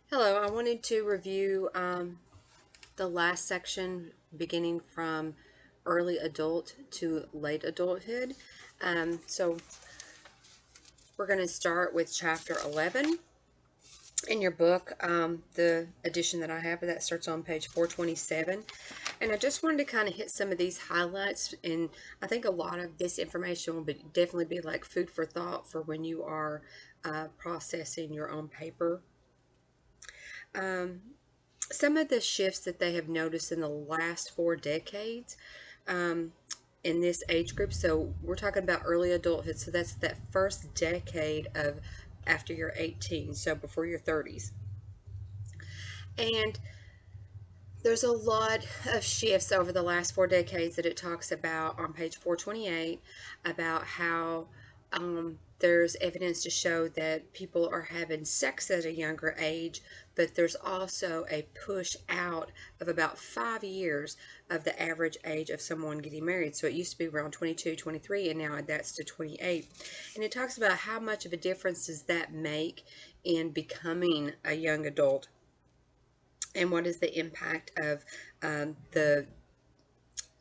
Hello, I wanted to review the last section beginning from early adult to late adulthood. So we're going to start with chapter 11 in your book, the edition that I have that starts on page 427. And I just wanted to kind of hit some of these highlights, and I think a lot of this information will definitely be like food for thought for when you are processing your own paper. Um, some of the shifts that they have noticed in the last 4 decades um, in this age group. So we're talking about early adulthood. So that's that first decade of after you're 18, so before your 30s. And there's a lot of shifts over the last 4 decades that it talks about on page 428 about how there's evidence to show that people are having sex at a younger age, but there's also a push out of about 5 years of the average age of someone getting married. So it used to be around 22, 23, and now that's to 28. And it talks about how much of a difference does that make in becoming a young adult, and what is the impact of the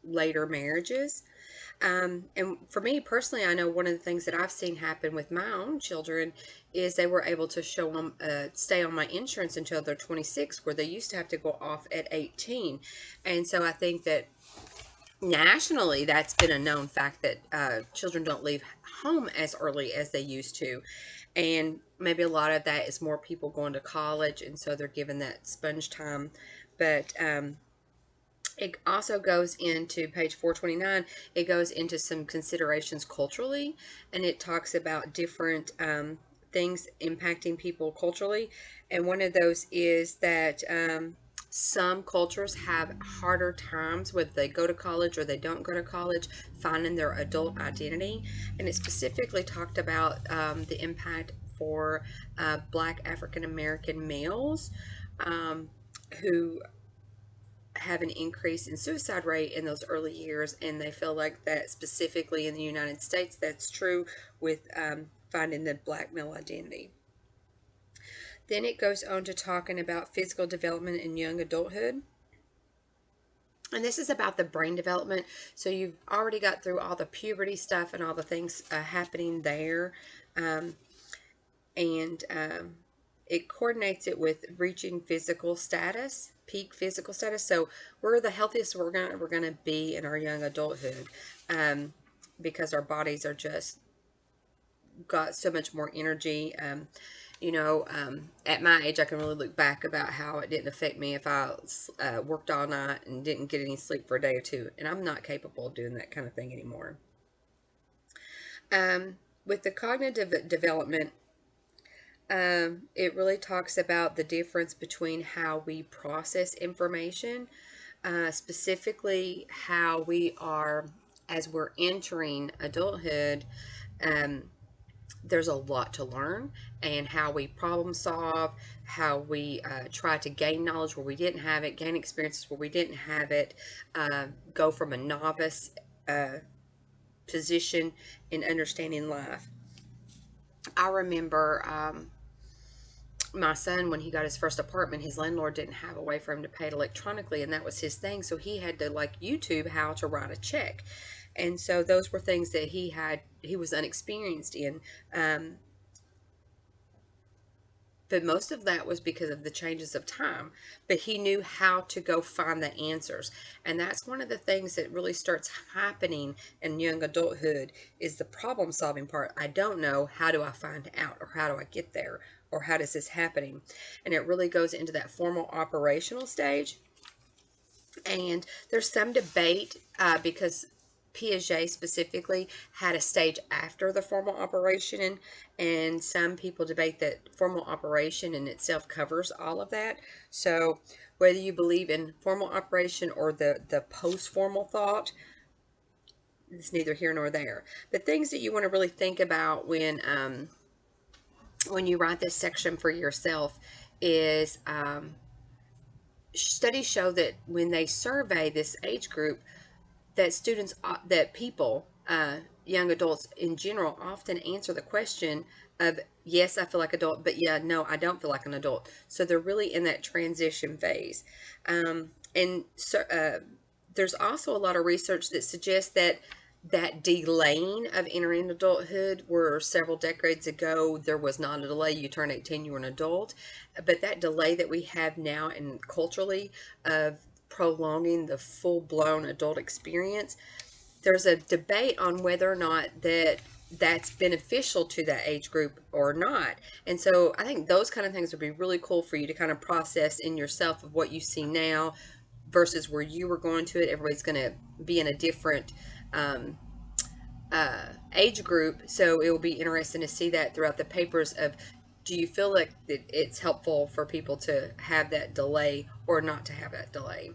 later marriages. And for me personally, I know one of the things that I've seen happen with my own children is they were able to show them stay on my insurance until they're 26, where they used to have to go off at 18. And so I think that nationally, that's been a known fact that children don't leave home as early as they used to. And maybe a lot of that is more people going to college, and so they're given that sponge time. But it also goes into page 429, it goes into some considerations culturally, and it talks about different things impacting people culturally. And one of those is that some cultures have harder times whether they go to college or they don't go to college finding their adult identity. And it specifically talked about the impact for Black African American males um, who have an increase in suicide rate in those early years, and they feel like that specifically in the United States that's true with finding the Black male identity. Then it goes on to talking about physical development in young adulthood. And this is about the brain development. So you've already got through all the puberty stuff and all the things happening there. Um, and it coordinates it with reaching physical status, peak physical status. So we're the healthiest we're gonna be in our young adulthood, um, because our bodies are just got so much more energy. At my age, I can really look back about how it didn't affect me if I worked all night and didn't get any sleep for a day or two, and I'm not capable of doing that kind of thing anymore. With the cognitive development, it really talks about the difference between how we process information, specifically how we are, as we're entering adulthood, um, there's a lot to learn, and how we problem solve, how we try to gain knowledge where we didn't have it, gain experiences where we didn't have it, go from a novice position in understanding life. I remember my son, when he got his first apartment, his landlord didn't have a way for him to pay it electronically, and that was his thing. So he had to like YouTube how to write a check. And so those were things that he was unexperienced in. But most of that was because of the changes of time. But he knew how to go find the answers. And that's one of the things that really starts happening in young adulthood is the problem solving part. I don't know, how do I find out, or how do I get there, or how does this happening? And it really goes into that formal operational stage. And there's some debate because Piaget specifically had a stage after the formal operation, and some people debate that formal operation in itself covers all of that. So whether you believe in formal operation or the post-formal thought, it's neither here nor there. The things that you want to really think about when you write this section for yourself is studies show that when they survey this age group, that students, that people, young adults in general, often answer the question of yes, I feel like adult, but yeah, no, I don't feel like an adult. So they're really in that transition phase. And so there's also a lot of research that suggests that delaying of entering adulthood, where several decades ago there was not a delay, you turn 18, you're an adult, but that delay that we have now and culturally of prolonging the full-blown adult experience, there's a debate on whether or not that's beneficial to that age group or not. And so I think those kind of things would be really cool for you to kind of process in yourself of what you see now versus where you were going to it. Everybody's going to be in a different um, age group, so it will be interesting to see that throughout the papers of, do you feel like that it's helpful for people to have that delay or not to have that delay?